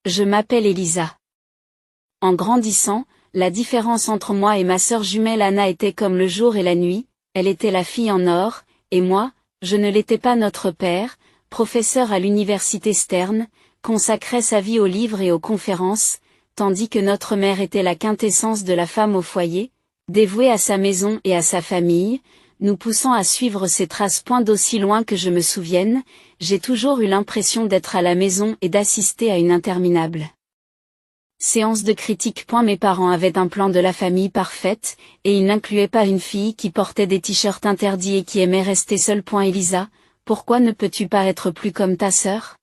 Je m'appelle Elisa. En grandissant, la différence entre moi et ma sœur jumelle Anna était comme le jour et la nuit, elle était la fille en or, et moi, je ne l'étais pas. Notre père, professeur à l'université Stern, consacrait sa vie aux livres et aux conférences, tandis que notre mère était la quintessence de la femme au foyer, dévouée à sa maison et à sa famille, nous poussant à suivre ses traces. D'aussi loin que je me souvienne, j'ai toujours eu l'impression d'être à la maison et d'assister à une interminable séance de critique. Mes parents avaient un plan de la famille parfaite, et ils n'incluaient pas une fille qui portait des t-shirts interdits et qui aimait rester seule. Elisa, pourquoi ne peux-tu pas être plus comme ta sœur?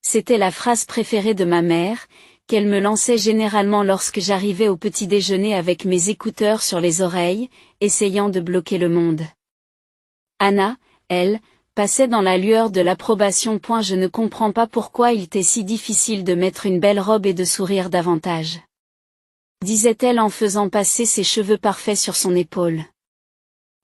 C'était la phrase préférée de ma mère, qu'elle me lançait généralement lorsque j'arrivais au petit déjeuner avec mes écouteurs sur les oreilles, essayant de bloquer le monde. Anna, elle, passait dans la lueur de l'approbation. Je ne comprends pas pourquoi il t'est si difficile de mettre une belle robe et de sourire davantage, disait-elle en faisant passer ses cheveux parfaits sur son épaule.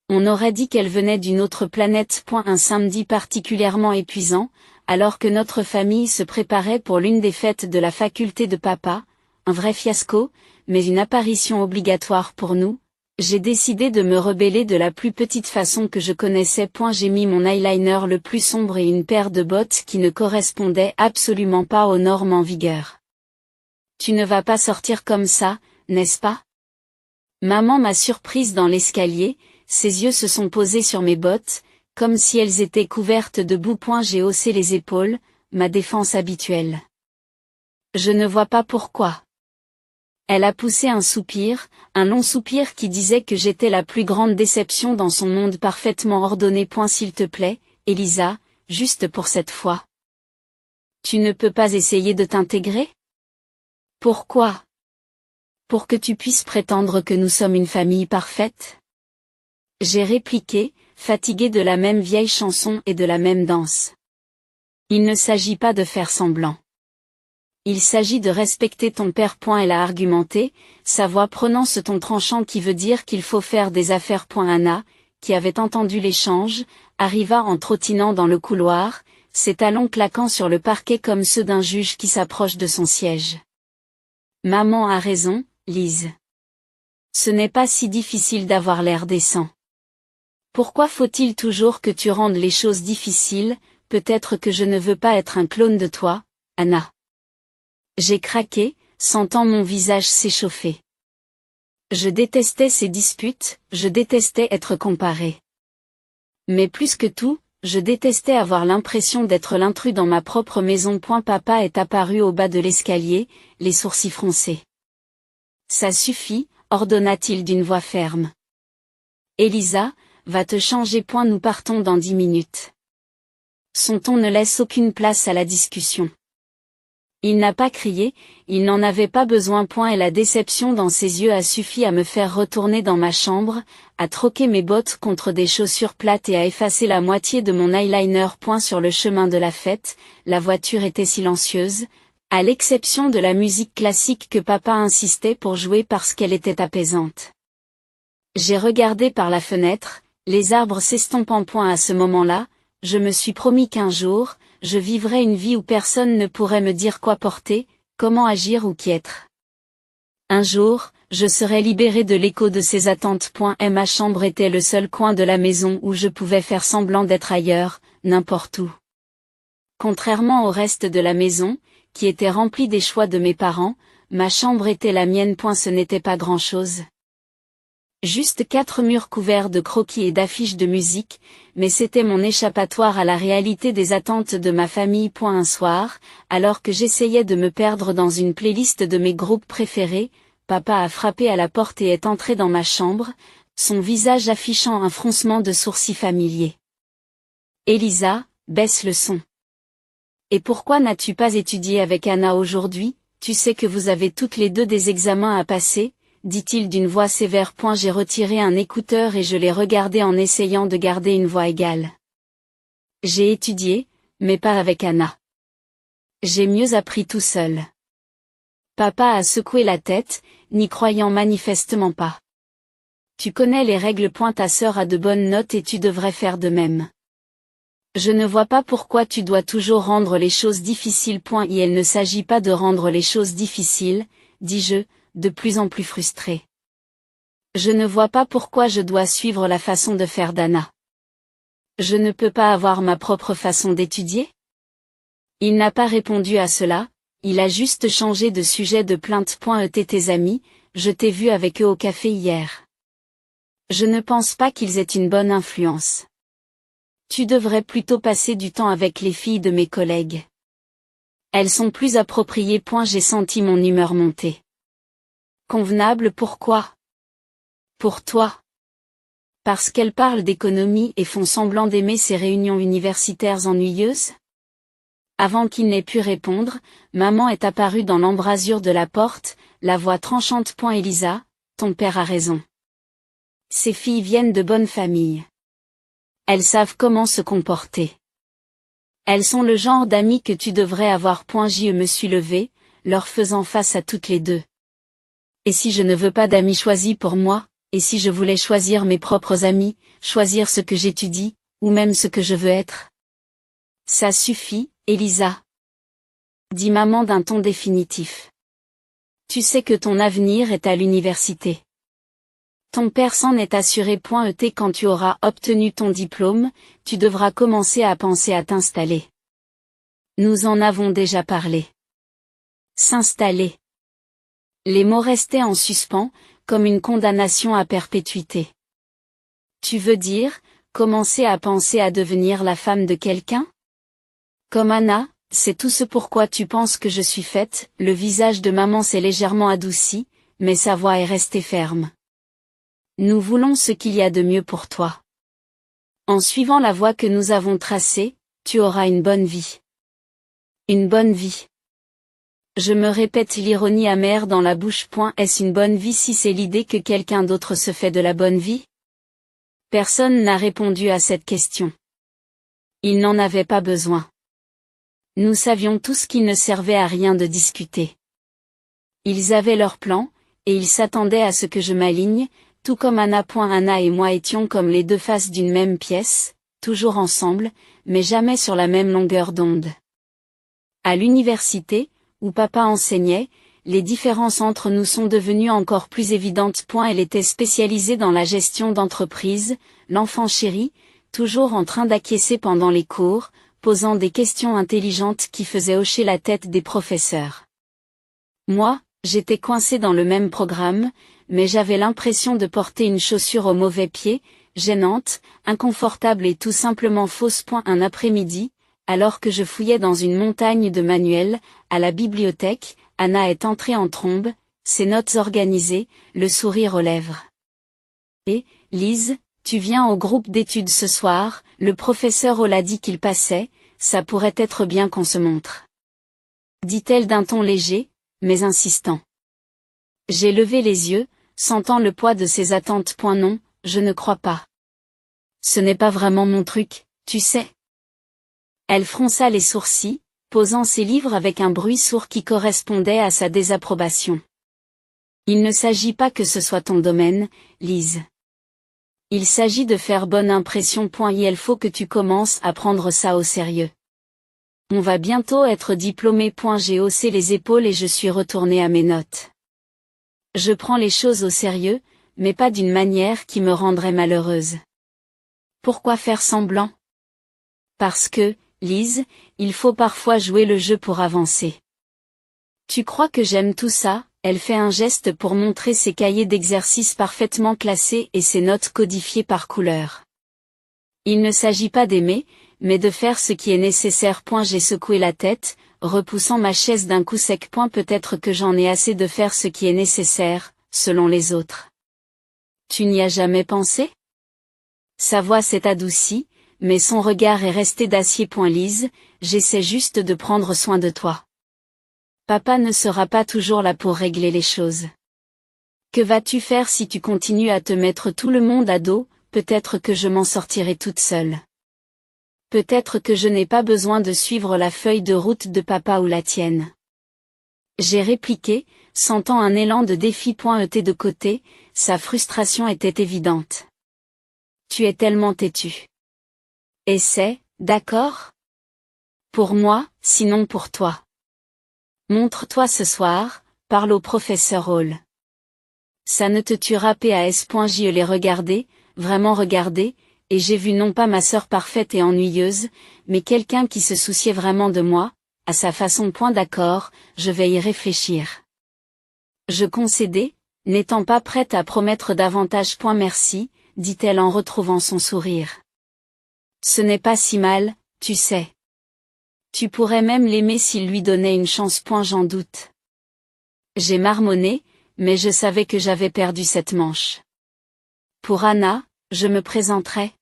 On aurait dit qu'elle venait d'une autre planète. Un samedi particulièrement épuisant, alors que notre famille se préparait pour l'une des fêtes de la faculté de papa, un vrai fiasco, mais une apparition obligatoire pour nous, j'ai décidé de me rebeller de la plus petite façon que je connaissais. J'ai mis mon eyeliner le plus sombre et une paire de bottes qui ne correspondaient absolument pas aux normes en vigueur. Tu ne vas pas sortir comme ça, n'est-ce pas? Maman m'a surprise dans l'escalier, ses yeux se sont posés sur mes bottes, comme si elles étaient couvertes de boue. J'ai haussé les épaules, ma défense habituelle. Je ne vois pas pourquoi. Elle a poussé un soupir, un long soupir qui disait que j'étais la plus grande déception dans son monde parfaitement ordonné. S'il te plaît, Elisa, juste pour cette fois. Tu ne peux pas essayer de t'intégrer? Pourquoi? Pour que tu puisses prétendre que nous sommes une famille parfaite? J'ai répliqué, fatiguée de la même vieille chanson et de la même danse. Il ne s'agit pas de faire semblant. Il s'agit de respecter ton père. Elle a argumenté, sa voix prenant ce ton tranchant qui veut dire qu'il faut faire des affaires. Anna, qui avait entendu l'échange, arriva en trottinant dans le couloir, ses talons claquant sur le parquet comme ceux d'un juge qui s'approche de son siège. Maman a raison, Lise. Ce n'est pas si difficile d'avoir l'air décent. Pourquoi faut-il toujours que tu rendes les choses difficiles? Peut-être que je ne veux pas être un clone de toi, Anna. J'ai craqué, sentant mon visage s'échauffer. Je détestais ces disputes, je détestais être comparée. Mais plus que tout, je détestais avoir l'impression d'être l'intrus dans ma propre maison. Papa est apparu au bas de l'escalier, les sourcils froncés. Ça suffit, ordonna-t-il d'une voix ferme. Elisa, va te changer. Nous partons dans 10 minutes. Son ton ne laisse aucune place à la discussion. Il n'a pas crié, il n'en avait pas besoin. Et la déception dans ses yeux a suffi à me faire retourner dans ma chambre, à troquer mes bottes contre des chaussures plates et à effacer la moitié de mon eyeliner. Sur le chemin de la fête, la voiture était silencieuse, à l'exception de la musique classique que papa insistait pour jouer parce qu'elle était apaisante. J'ai regardé par la fenêtre, les arbres s'estompant. À ce moment-là, je me suis promis qu'un jour, je vivrais une vie où personne ne pourrait me dire quoi porter, comment agir ou qui être. Un jour, je serais libérée de l'écho de ces attentes. Et ma chambre était le seul coin de la maison où je pouvais faire semblant d'être ailleurs, n'importe où. Contrairement au reste de la maison, qui était remplie des choix de mes parents, ma chambre était la mienne. Ce n'était pas grand-chose. Juste 4 murs couverts de croquis et d'affiches de musique, mais c'était mon échappatoire à la réalité des attentes de ma famille. Un soir, alors que j'essayais de me perdre dans une playlist de mes groupes préférés, papa a frappé à la porte et est entré dans ma chambre, son visage affichant un froncement de sourcils familier. Elisa, baisse le son. Et pourquoi n'as-tu pas étudié avec Anna aujourd'hui? Tu sais que vous avez toutes les deux des examens à passer, dit-il d'une voix sévère. J'ai retiré un écouteur et je l'ai regardé en essayant de garder une voix égale. J'ai étudié, mais pas avec Anna. J'ai mieux appris tout seul. Papa a secoué la tête, n'y croyant manifestement pas. Tu connais les règles. Ta sœur a de bonnes notes et tu devrais faire de même. Je ne vois pas pourquoi tu dois toujours rendre les choses difficiles. Il ne s'agit pas de rendre les choses difficiles, dis-je, de plus en plus frustré. Je ne vois pas pourquoi je dois suivre la façon de faire d'Anna. Je ne peux pas avoir ma propre façon d'étudier? Il n'a pas répondu à cela, il a juste changé de sujet de plainte. Tes amis, je t'ai vu avec eux au café hier. Je ne pense pas qu'ils aient une bonne influence. Tu devrais plutôt passer du temps avec les filles de mes collègues. Elles sont plus appropriées. J'ai senti mon humeur monter. Convenable, pourquoi? Pour toi. Parce qu'elles parlent d'économie et font semblant d'aimer ces réunions universitaires ennuyeuses? Avant qu'il n'ait pu répondre, maman est apparue dans l'embrasure de la porte, la voix tranchante. Elisa, ton père a raison. Ces filles viennent de bonnes familles. Elles savent comment se comporter. Elles sont le genre d'amies que tu devrais avoir. Je me suis levée, leur faisant face à toutes les deux. Et si je ne veux pas d'amis choisis pour moi, et si je voulais choisir mes propres amis, choisir ce que j'étudie, ou même ce que je veux être? Ça suffit, Elisa, dit maman d'un ton définitif. Tu sais que ton avenir est à l'université. Ton père s'en est assuré. Quand tu auras obtenu ton diplôme, tu devras commencer à penser à t'installer. Nous en avons déjà parlé. S'installer. Les mots restaient en suspens, comme une condamnation à perpétuité. Tu veux dire, commencer à penser à devenir la femme de quelqu'un? Comme Anna, c'est tout ce pourquoi tu penses que je suis faite. Le visage de maman s'est légèrement adouci, mais sa voix est restée ferme. Nous voulons ce qu'il y a de mieux pour toi. En suivant la voie que nous avons tracée, tu auras une bonne vie. Une bonne vie. Je me répète, l'ironie amère dans la bouche. Est-ce une bonne vie si c'est l'idée que quelqu'un d'autre se fait de la bonne vie? Personne n'a répondu à cette question. Il n'en avait pas besoin. Nous savions tous qu'il ne servait à rien de discuter. Ils avaient leur plan, et ils s'attendaient à ce que je m'aligne, tout comme Anna. Anna et moi étions comme les deux faces d'une même pièce, toujours ensemble, mais jamais sur la même longueur d'onde. À l'université, où papa enseignait, les différences entre nous sont devenues encore plus évidentes. Elle était spécialisée dans la gestion d'entreprise, l'enfant chéri, toujours en train d'acquiescer pendant les cours, posant des questions intelligentes qui faisaient hocher la tête des professeurs. Moi, j'étais coincée dans le même programme, mais j'avais l'impression de porter une chaussure au mauvais pied, gênante, inconfortable et tout simplement fausse. Un après-midi, alors que je fouillais dans une montagne de manuels, à la bibliothèque, Anna est entrée en trombe, ses notes organisées, le sourire aux lèvres. Et, Lise, tu viens au groupe d'études ce soir, le professeur Hall a dit qu'il passait, ça pourrait être bien qu'on se montre. Dit-elle d'un ton léger, mais insistant. J'ai levé les yeux, sentant le poids de ses attentes. Non, je ne crois pas. Ce n'est pas vraiment mon truc, tu sais. Elle fronça les sourcils, posant ses livres avec un bruit sourd qui correspondait à sa désapprobation. Il ne s'agit pas que ce soit ton domaine, Lise. Il s'agit de faire bonne impression. Il faut que tu commences à prendre ça au sérieux. On va bientôt être diplômé. J'ai haussé les épaules et je suis retournée à mes notes. Je prends les choses au sérieux, mais pas d'une manière qui me rendrait malheureuse. Pourquoi faire semblant? Parce que, Lise, il faut parfois jouer le jeu pour avancer. Tu crois que j'aime tout ça? Elle fait un geste pour montrer ses cahiers d'exercices parfaitement classés et ses notes codifiées par couleur. Il ne s'agit pas d'aimer, mais de faire ce qui est nécessaire. J'ai secoué la tête, repoussant ma chaise d'un coup sec. Peut-être que j'en ai assez de faire ce qui est nécessaire, selon les autres. Tu n'y as jamais pensé? Sa voix s'est adoucie, mais son regard est resté d'acier. Lise, j'essaie juste de prendre soin de toi. Papa ne sera pas toujours là pour régler les choses. Que vas-tu faire si tu continues à te mettre tout le monde à dos? Peut-être que je m'en sortirai toute seule. Peut-être que je n'ai pas besoin de suivre la feuille de route de papa ou la tienne. J'ai répliqué, sentant un élan de défi. De côté, sa frustration était évidente. Tu es tellement têtu. Essaie, D'accord? Pour moi, sinon pour toi. Montre-toi ce soir, parle au professeur Hall. Ça ne te tuera pas. Je l'ai regardé, vraiment regardé, et j'ai vu non pas ma sœur parfaite et ennuyeuse, mais quelqu'un qui se souciait vraiment de moi, à sa façon. D'accord, je vais y réfléchir. Je concédai, n'étant pas prête à promettre davantage. Merci, dit-elle en retrouvant son sourire. Ce n'est pas si mal, tu sais. Tu pourrais même l'aimer s'il lui donnait une chance. J'en doute. J'ai marmonné, mais je savais que j'avais perdu cette manche. Pour Anna, je me présenterai.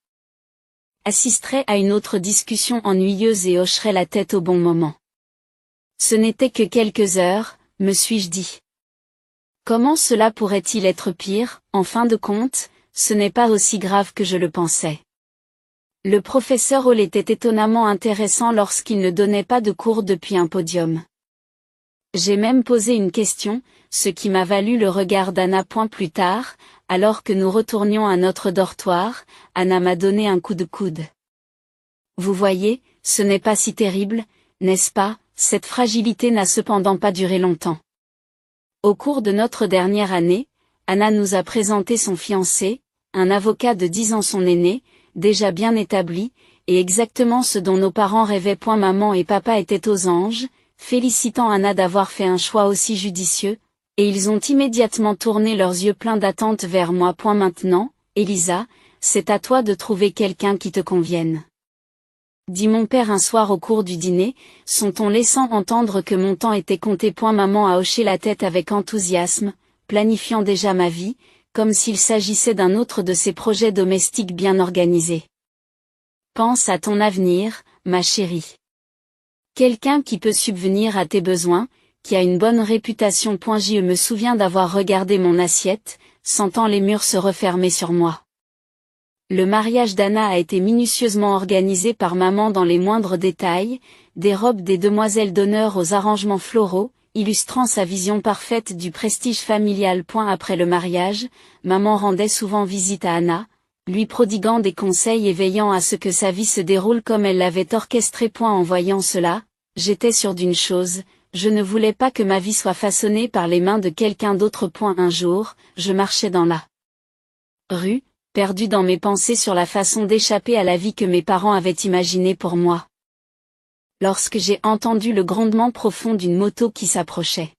Assisterai à une autre discussion ennuyeuse et hocherai la tête au bon moment. Ce n'était que quelques heures, me suis-je dit. Comment cela pourrait-il être pire? En fin de compte, ce n'est pas aussi grave que je le pensais. Le professeur Hall était étonnamment intéressant lorsqu'il ne donnait pas de cours depuis un podium. J'ai même posé une question, ce qui m'a valu le regard d'Anna. Plus tard, alors que nous retournions à notre dortoir, Anna m'a donné un coup de coude. Vous voyez, ce n'est pas si terrible, n'est-ce pas? Cette fragilité n'a cependant pas duré longtemps. Au cours de notre dernière année, Anna nous a présenté son fiancé, un avocat de 10 ans, son aîné, déjà bien établi, et exactement ce dont nos parents rêvaient. Maman et papa étaient aux anges, félicitant Anna d'avoir fait un choix aussi judicieux, et ils ont immédiatement tourné leurs yeux pleins d'attente vers moi. Maintenant, Elisa, c'est à toi de trouver quelqu'un qui te convienne. Dit mon père un soir au cours du dîner, son ton laissant entendre que mon temps était compté. Maman a hoché la tête avec enthousiasme, planifiant déjà ma vie, comme s'il s'agissait d'un autre de ses projets domestiques bien organisés. Pense à ton avenir, ma chérie. Quelqu'un qui peut subvenir à tes besoins, qui a une bonne réputation. Je me souviens d'avoir regardé mon assiette, sentant les murs se refermer sur moi. Le mariage d'Anna a été minutieusement organisé par maman dans les moindres détails, des robes des demoiselles d'honneur aux arrangements floraux, illustrant sa vision parfaite du prestige familial. Après le mariage, maman rendait souvent visite à Anna, lui prodiguant des conseils et veillant à ce que sa vie se déroule comme elle l'avait orchestré. En voyant cela, j'étais sûre d'une chose, je ne voulais pas que ma vie soit façonnée par les mains de quelqu'un d'autre. Un jour, je marchais dans la rue, perdue dans mes pensées sur la façon d'échapper à la vie que mes parents avaient imaginée pour moi. Lorsque j'ai entendu le grondement profond d'une moto qui s'approchait.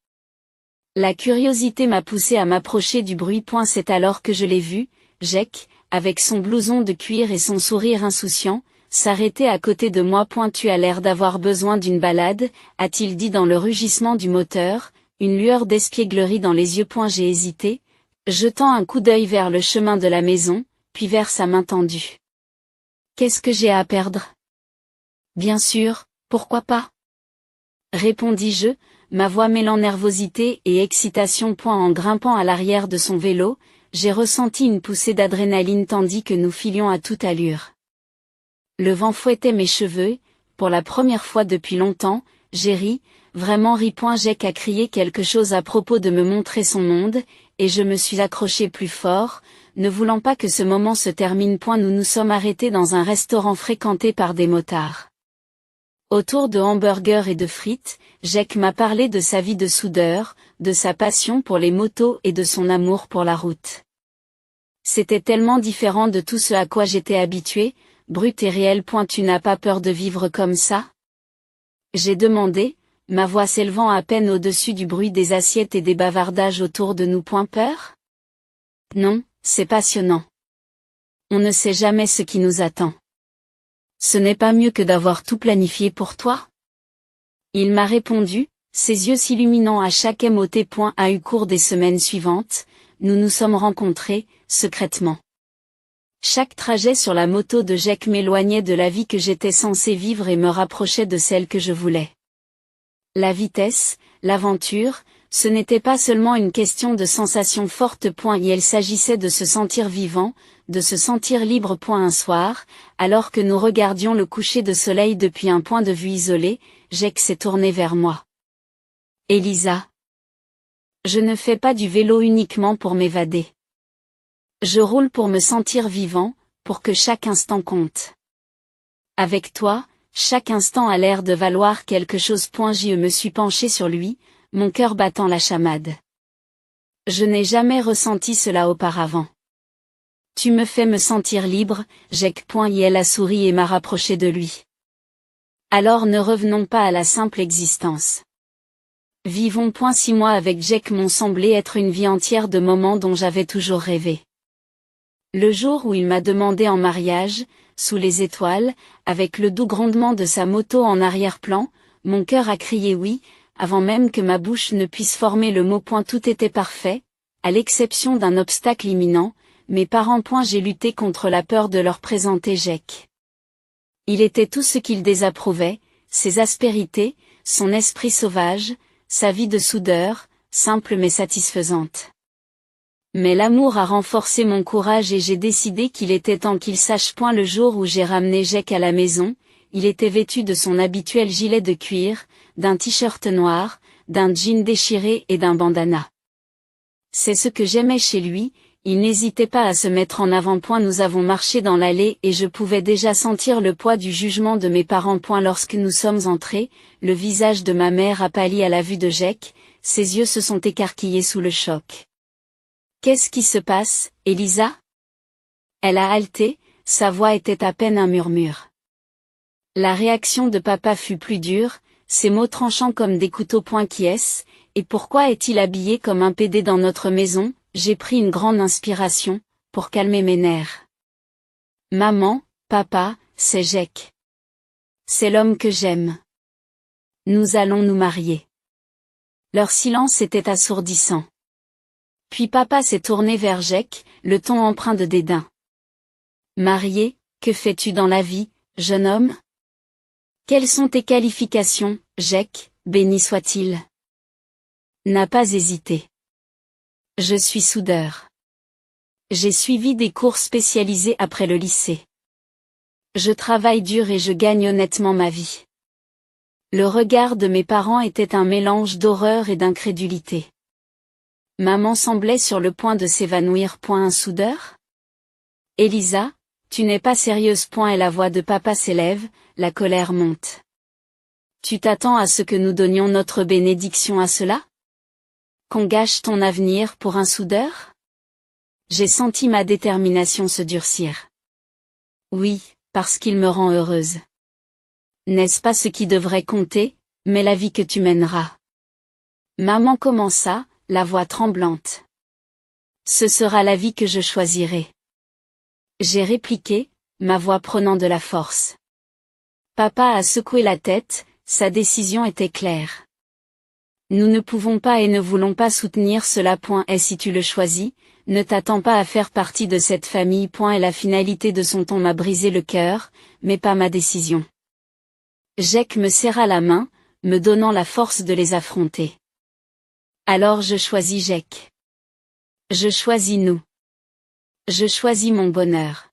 La curiosité m'a poussé à m'approcher du bruit. C'est alors que je l'ai vu, Jake, avec son blouson de cuir et son sourire insouciant, s'arrêter à côté de moi. Tu as l'air d'avoir besoin d'une balade, a-t-il dit dans le rugissement du moteur, une lueur d'espièglerie dans les yeux. J'ai hésité, jetant un coup d'œil vers le chemin de la maison, puis vers sa main tendue. Qu'est-ce que j'ai à perdre? Bien sûr, pourquoi pas? Répondis-je, ma voix mêlant nervosité et excitation. En grimpant à l'arrière de son vélo, j'ai ressenti une poussée d'adrénaline tandis que nous filions à toute allure. Le vent fouettait mes cheveux, pour la première fois depuis longtemps, j'ai ri, vraiment ri. Jake a crié quelque chose à propos de me montrer son monde, et je me suis accroché plus fort, ne voulant pas que ce moment se termine. Nous nous sommes arrêtés dans un restaurant fréquenté par des motards. Autour de hamburgers et de frites, Jake m'a parlé de sa vie de soudeur, de sa passion pour les motos et de son amour pour la route. C'était tellement différent de tout ce à quoi j'étais habituée, brut et réel. Tu n'as pas peur de vivre comme ça? J'ai demandé, ma voix s'élevant à peine au-dessus du bruit des assiettes et des bavardages autour de nous. Peur? Non, c'est passionnant. On ne sait jamais ce qui nous attend. Ce n'est pas mieux que d'avoir tout planifié pour toi? Il m'a répondu, ses yeux s'illuminant à chaque mot. Au cours des semaines suivantes, nous nous sommes rencontrés, secrètement. Chaque trajet sur la moto de Jake m'éloignait de la vie que j'étais censée vivre et me rapprochait de celle que je voulais. La vitesse, l'aventure, ce n'était pas seulement une question de sensations fortes. Il s'agissait de se sentir vivant, de se sentir libre. Un soir, alors que nous regardions le coucher de soleil depuis un point de vue isolé, Jake s'est tourné vers moi. Elisa. Je ne fais pas du vélo uniquement pour m'évader. Je roule pour me sentir vivant, pour que chaque instant compte. Avec toi, chaque instant a l'air de valoir quelque chose. Je me suis penché sur lui, mon cœur battant la chamade. Je n'ai jamais ressenti cela auparavant. Tu me fais me sentir libre, Jack. Elle a souri et m'a rapproché de lui. Alors ne revenons pas à la simple existence. Vivons. 6 mois avec Jack m'ont semblé être une vie entière de moments dont j'avais toujours rêvé. Le jour où il m'a demandé en mariage, sous les étoiles, avec le doux grondement de sa moto en arrière-plan, mon cœur a crié oui, avant même que ma bouche ne puisse former le mot. Tout était parfait, à l'exception d'un obstacle imminent, mes parents. J'ai lutté contre la peur de leur présenter Jack. Il était tout ce qu'ils désapprouvaient, ses aspérités, son esprit sauvage, sa vie de soudeur, simple mais satisfaisante. Mais l'amour a renforcé mon courage et j'ai décidé qu'il était temps qu'il sache. Le jour où j'ai ramené Jack à la maison, il était vêtu de son habituel gilet de cuir, d'un t-shirt noir, d'un jean déchiré et d'un bandana. C'est ce que j'aimais chez lui, il n'hésitait pas à se mettre en avant. Nous avons marché dans l'allée et je pouvais déjà sentir le poids du jugement de mes parents. Lorsque nous sommes entrés, le visage de ma mère a pâli à la vue de Jack, ses yeux se sont écarquillés sous le choc. Qu'est-ce qui se passe, Elisa? Elle a halté, sa voix était à peine un murmure. La réaction de papa fut plus dure, ses mots tranchants comme des couteaux. Qui est-ce, et pourquoi est-il habillé comme un PD dans notre maison? J'ai pris une grande inspiration, pour calmer mes nerfs. Maman, papa, c'est Jack. C'est l'homme que j'aime. Nous allons nous marier. Leur silence était assourdissant. Puis papa s'est tourné vers Jack, le ton empreint de dédain. Marié, que fais-tu dans la vie, jeune homme? Quelles sont tes qualifications, Jack, béni soit-il? N'a pas hésité. Je suis soudeur. J'ai suivi des cours spécialisés après le lycée. Je travaille dur et je gagne honnêtement ma vie. Le regard de mes parents était un mélange d'horreur et d'incrédulité. Maman semblait sur le point de s'évanouir. Un soudeur? Elisa, tu n'es pas sérieuse. Et la voix de papa s'élève, la colère monte. Tu t'attends à ce que nous donnions notre bénédiction à cela? Qu'on gâche ton avenir pour un soudeur? J'ai senti ma détermination se durcir. Oui, parce qu'il me rend heureuse. N'est-ce pas ce qui devrait compter, mais la vie que tu mèneras? Maman commença, la voix tremblante. Ce sera la vie que je choisirai. J'ai répliqué, ma voix prenant de la force. Papa a secoué la tête, sa décision était claire. Nous ne pouvons pas et ne voulons pas soutenir cela. Et si tu le choisis, ne t'attends pas à faire partie de cette famille. Et la finalité de son ton m'a brisé le cœur, mais pas ma décision. Jack me serra la main, me donnant la force de les affronter. Alors je choisis Jack. Je choisis nous. Je choisis mon bonheur.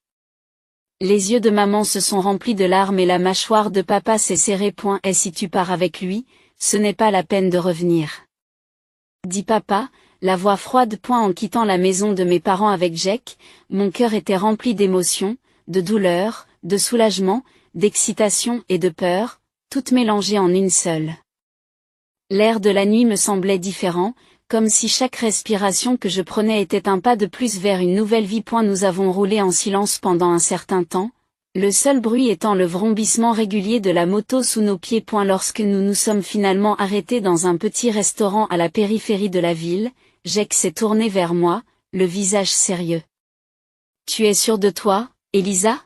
Les yeux de maman se sont remplis de larmes et la mâchoire de papa s'est serrée. Et si tu pars avec lui, ce n'est pas la peine de revenir. Dit papa, la voix froide. En quittant la maison de mes parents avec Jack, mon cœur était rempli d'émotions, de douleur, de soulagement, d'excitation et de peur, toutes mélangées en une seule. L'air de la nuit me semblait différent, comme si chaque respiration que je prenais était un pas de plus vers une nouvelle vie. Nous avons roulé en silence pendant un certain temps, le seul bruit étant le vrombissement régulier de la moto sous nos pieds. Lorsque nous nous sommes finalement arrêtés dans un petit restaurant à la périphérie de la ville, Jack s'est tourné vers moi, le visage sérieux. Tu es sûre de toi, Elisa?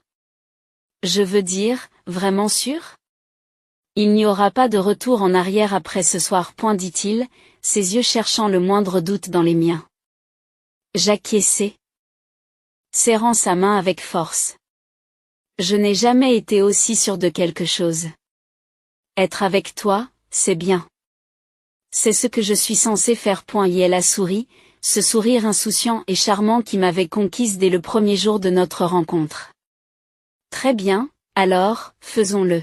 Je veux dire, vraiment sûre? Il n'y aura pas de retour en arrière après ce soir. Dit-il, ses yeux cherchant le moindre doute dans les miens. J'acquiesçai, serrant sa main avec force. Je n'ai jamais été aussi sûre de quelque chose. Être avec toi, c'est bien. C'est ce que je suis censée faire. Et elle a souri, ce sourire insouciant et charmant qui m'avait conquise dès le premier jour de notre rencontre. Très bien, alors, faisons-le.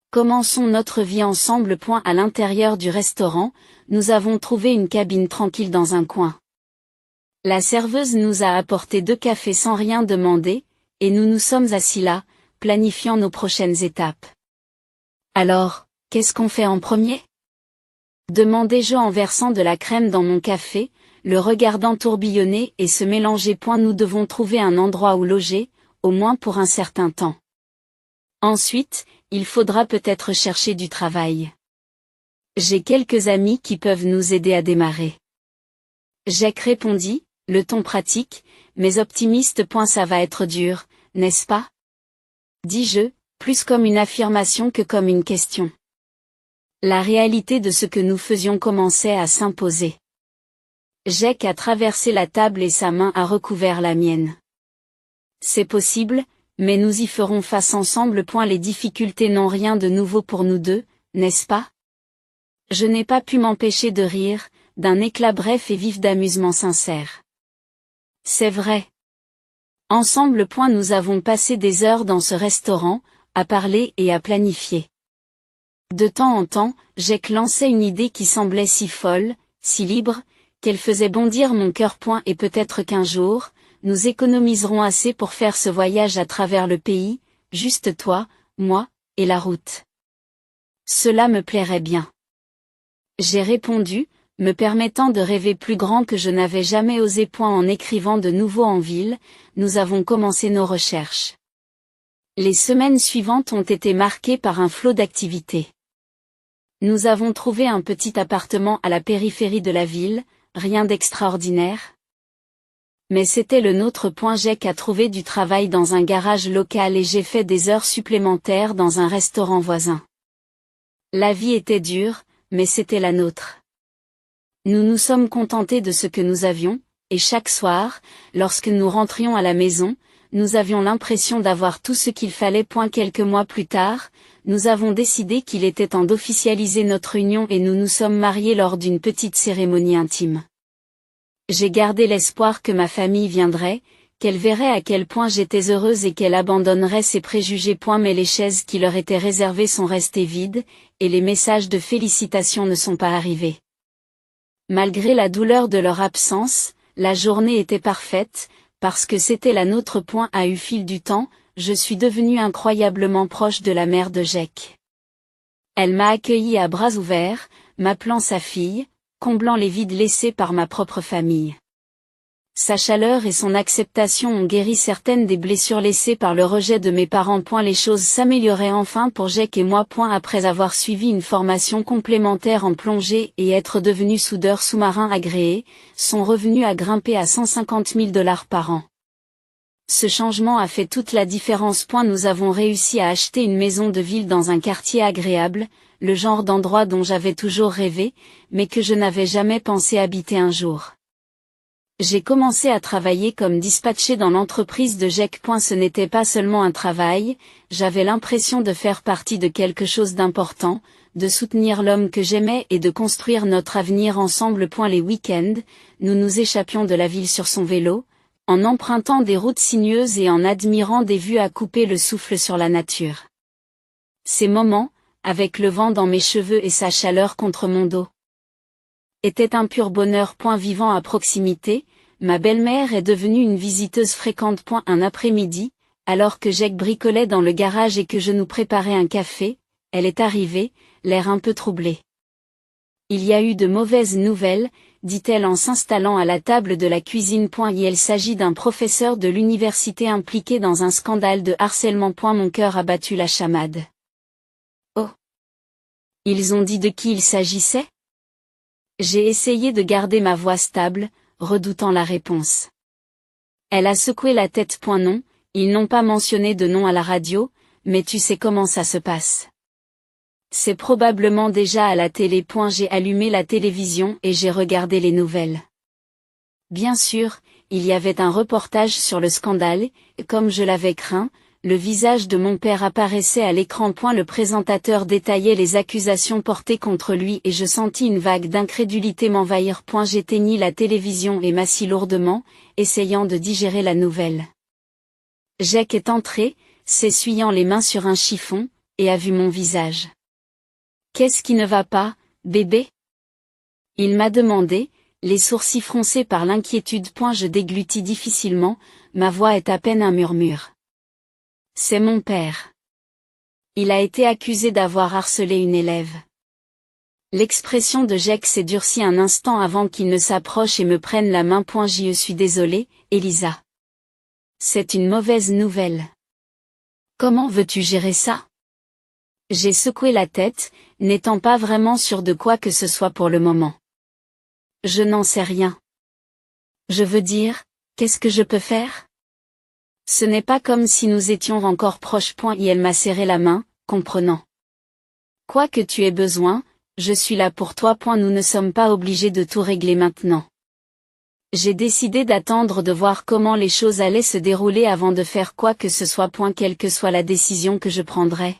Commençons notre vie ensemble. À l'intérieur du restaurant, nous avons trouvé une cabine tranquille dans un coin. La serveuse nous a apporté 2 cafés sans rien demander, et nous nous sommes assis là, planifiant nos prochaines étapes. Alors, qu'est-ce qu'on fait en premier? Demandai-je en versant de la crème dans mon café, le regardant tourbillonner et se mélanger. Nous devons trouver un endroit où loger, au moins pour un certain temps. Ensuite, il faudra peut-être chercher du travail. J'ai quelques amis qui peuvent nous aider à démarrer. Jack répondit, le ton pratique, mais optimiste. Ça va être dur, n'est-ce pas? Dis-je, plus comme une affirmation que comme une question. La réalité de ce que nous faisions commençait à s'imposer. Jack a traversé la table et sa main a recouvert la mienne. C'est possible, mais nous y ferons face ensemble. Les difficultés n'ont rien de nouveau pour nous deux, n'est-ce pas? Je n'ai pas pu m'empêcher de rire, d'un éclat bref et vif d'amusement sincère. C'est vrai. Ensemble. Nous avons passé des heures dans ce restaurant, à parler et à planifier. De temps en temps, Jack lançait une idée qui semblait si folle, si libre, qu'elle faisait bondir mon cœur. Et peut-être qu'un jour, nous économiserons assez pour faire ce voyage à travers le pays, juste toi, moi, et la route. Cela me plairait bien. J'ai répondu, me permettant de rêver plus grand que je n'avais jamais osé. En écrivant de nouveau en ville, nous avons commencé nos recherches. Les semaines suivantes ont été marquées par un flot d'activités. Nous avons trouvé un petit appartement à la périphérie de la ville, rien d'extraordinaire. Mais c'était le nôtre. Jack a trouvé du travail dans un garage local et j'ai fait des heures supplémentaires dans un restaurant voisin. La vie était dure, mais c'était la nôtre. Nous nous sommes contentés de ce que nous avions, et chaque soir, lorsque nous rentrions à la maison, nous avions l'impression d'avoir tout ce qu'il fallait. Quelques mois plus tard, nous avons décidé qu'il était temps d'officialiser notre union et nous nous sommes mariés lors d'une petite cérémonie intime. J'ai gardé l'espoir que ma famille viendrait, qu'elle verrait à quel point j'étais heureuse et qu'elle abandonnerait ses préjugés. Mais les chaises qui leur étaient réservées sont restées vides, et les messages de félicitations ne sont pas arrivés. Malgré la douleur de leur absence, la journée était parfaite, parce que c'était la nôtre. Au fil du temps, je suis devenue incroyablement proche de la mère de Jack. Elle m'a accueilli à bras ouverts, m'appelant sa fille, comblant les vides laissés par ma propre famille. Sa chaleur et son acceptation ont guéri certaines des blessures laissées par le rejet de mes parents. Les choses s'amélioraient enfin pour Jack et moi. Après avoir suivi une formation complémentaire en plongée et être devenu soudeur sous-marin agréé, son revenu a grimpé à $150 000 par an. Ce changement a fait toute la différence. Nous avons réussi à acheter une maison de ville dans un quartier agréable, le genre d'endroit dont j'avais toujours rêvé, mais que je n'avais jamais pensé habiter un jour. J'ai commencé à travailler comme dispatché dans l'entreprise de Jack. Ce n'était pas seulement un travail, j'avais l'impression de faire partie de quelque chose d'important, de soutenir l'homme que j'aimais et de construire notre avenir ensemble. Les week-ends, nous nous échappions de la ville sur son vélo, en empruntant des routes sinueuses et en admirant des vues à couper le souffle sur la nature. Ces moments, avec le vent dans mes cheveux et sa chaleur contre mon dos, étaient un pur bonheur. Vivant à proximité, ma belle-mère est devenue une visiteuse fréquente. Un après-midi, alors que Jack bricolait dans le garage et que je nous préparais un café, elle est arrivée, l'air un peu troublé. Il y a eu de mauvaises nouvelles, dit-elle en s'installant à la table de la cuisine. Il s'agit d'un professeur de l'université impliqué dans un scandale de harcèlement. Mon cœur a battu la chamade. Oh! Ils ont dit de qui il s'agissait? J'ai essayé de garder ma voix stable, redoutant la réponse. Elle a secoué la tête. Non, ils n'ont pas mentionné de nom à la radio, mais tu sais comment ça se passe. C'est probablement déjà à la télé. J'ai allumé la télévision et j'ai regardé les nouvelles. Bien sûr, il y avait un reportage sur le scandale, et comme je l'avais craint, le visage de mon père apparaissait à l'écran. Le présentateur détaillait les accusations portées contre lui et je sentis une vague d'incrédulité m'envahir. J'éteignis la télévision et m'assis lourdement, essayant de digérer la nouvelle. Jack est entré, s'essuyant les mains sur un chiffon, et a vu mon visage. « Qu'est-ce qui ne va pas, bébé ?» Il m'a demandé, les sourcils froncés par l'inquiétude. Je déglutis difficilement, ma voix est à peine un murmure. C'est mon père. Il a été accusé d'avoir harcelé une élève. L'expression de Jake s'est durcie un instant avant qu'il ne s'approche et me prenne la main. Je suis désolée, Elisa. C'est une mauvaise nouvelle. Comment veux-tu gérer ça? J'ai secoué la tête, n'étant pas vraiment sûre de quoi que ce soit pour le moment. Je n'en sais rien. Je veux dire, qu'est-ce que je peux faire? Ce n'est pas comme si nous étions encore proches. Et elle m'a serré la main, comprenant. Quoi que tu aies besoin, je suis là pour toi. Nous ne sommes pas obligés de tout régler maintenant. J'ai décidé d'attendre de voir comment les choses allaient se dérouler avant de faire quoi que ce soit. Quelle que soit la décision que je prendrais.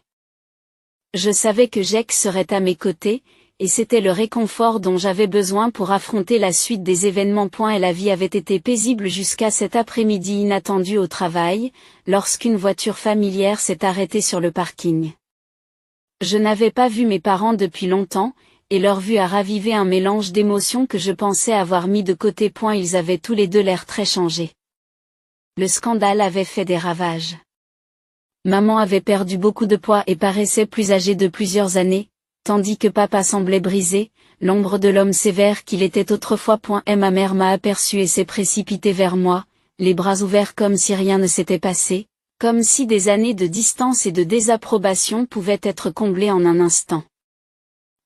Je savais que Jake serait à mes côtés, et c'était le réconfort dont j'avais besoin pour affronter la suite des événements. Et la vie avait été paisible jusqu'à cet après-midi inattendu au travail, lorsqu'une voiture familière s'est arrêtée sur le parking. Je n'avais pas vu mes parents depuis longtemps, et leur vue a ravivé un mélange d'émotions que je pensais avoir mis de côté. Ils avaient tous les deux l'air très changés. Le scandale avait fait des ravages. Maman avait perdu beaucoup de poids et paraissait plus âgée de plusieurs années, tandis que papa semblait brisé, l'ombre de l'homme sévère qu'il était autrefois. Et ma mère m'a aperçu et s'est précipitée vers moi, les bras ouverts comme si rien ne s'était passé, comme si des années de distance et de désapprobation pouvaient être comblées en un instant.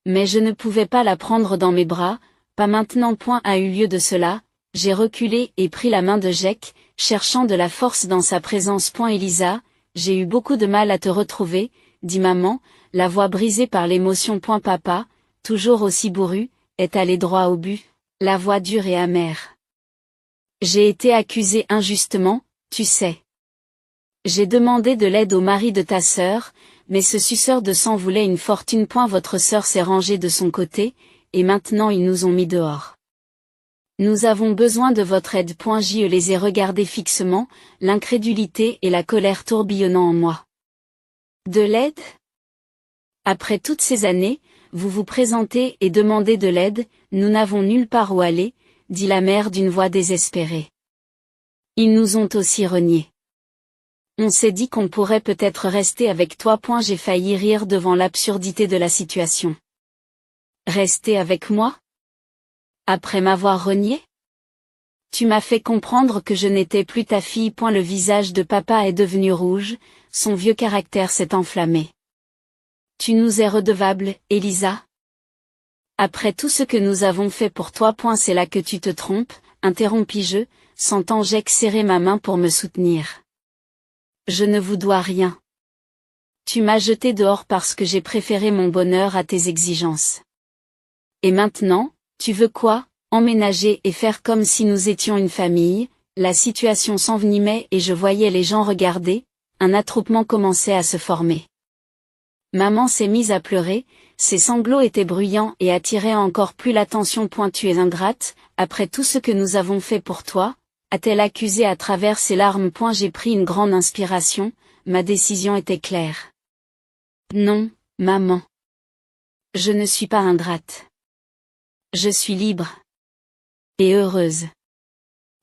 Mais je ne pouvais pas la prendre dans mes bras, pas maintenant. A eu lieu de cela, j'ai reculé et pris la main de Jake, cherchant de la force dans sa présence. Elisa, j'ai eu beaucoup de mal à te retrouver, dit maman, la voix brisée par l'émotion. Papa, toujours aussi bourru, est allé droit au but, la voix dure et amère. J'ai été accusée injustement, tu sais. J'ai demandé de l'aide au mari de ta sœur, mais ce suceur de sang voulait une fortune. Votre sœur s'est rangée de son côté, et maintenant ils nous ont mis dehors. Nous avons besoin de votre aide. Je les ai regardés fixement, l'incrédulité et la colère tourbillonnant en moi. De l'aide? Après toutes ces années, vous vous présentez et demandez de l'aide, nous n'avons nulle part où aller, dit la mère d'une voix désespérée. Ils nous ont aussi reniés. On s'est dit qu'on pourrait peut-être rester avec toi. J'ai failli rire devant l'absurdité de la situation. Rester avec moi? Après m'avoir renié? Tu m'as fait comprendre que je n'étais plus ta fille. Le visage de papa est devenu rouge, son vieux caractère s'est enflammé. Tu nous es redevable, Elisa? Après tout ce que nous avons fait pour toi. C'est là que tu te trompes, interrompis-je, sentant Jake serrer ma main pour me soutenir. Je ne vous dois rien. Tu m'as jeté dehors parce que j'ai préféré mon bonheur à tes exigences. Et maintenant, tu veux quoi? Emménager et faire comme si nous étions une famille? La situation s'envenimait et je voyais les gens regarder, un attroupement commençait à se former. Maman s'est mise à pleurer, ses sanglots étaient bruyants et attiraient encore plus l'attention. Tu es ingrate, après tout ce que nous avons fait pour toi, a-t-elle accusé à travers ses larmes. J'ai pris une grande inspiration, ma décision était claire. Non, maman. Je ne suis pas ingrate. Je suis libre. Et heureuse.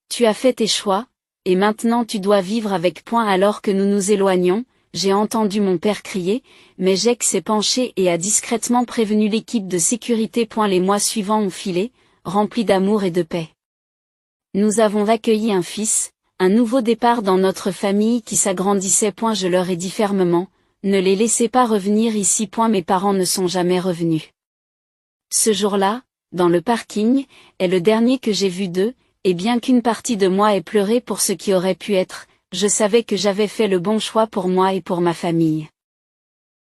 Tu as fait tes choix, et maintenant tu dois vivre avec. Alors que nous nous éloignons, j'ai entendu mon père crier, mais Jake s'est penché et a discrètement prévenu l'équipe de sécurité. Les mois suivants ont filé, remplis d'amour et de paix. Nous avons accueilli un fils, un nouveau départ dans notre famille qui s'agrandissait. Je leur ai dit fermement, ne les laissez pas revenir ici. Mes parents ne sont jamais revenus. Ce jour-là, dans le parking, est le dernier que j'ai vu d'eux, et bien qu'une partie de moi ait pleuré pour ce qui aurait pu être, je savais que j'avais fait le bon choix pour moi et pour ma famille.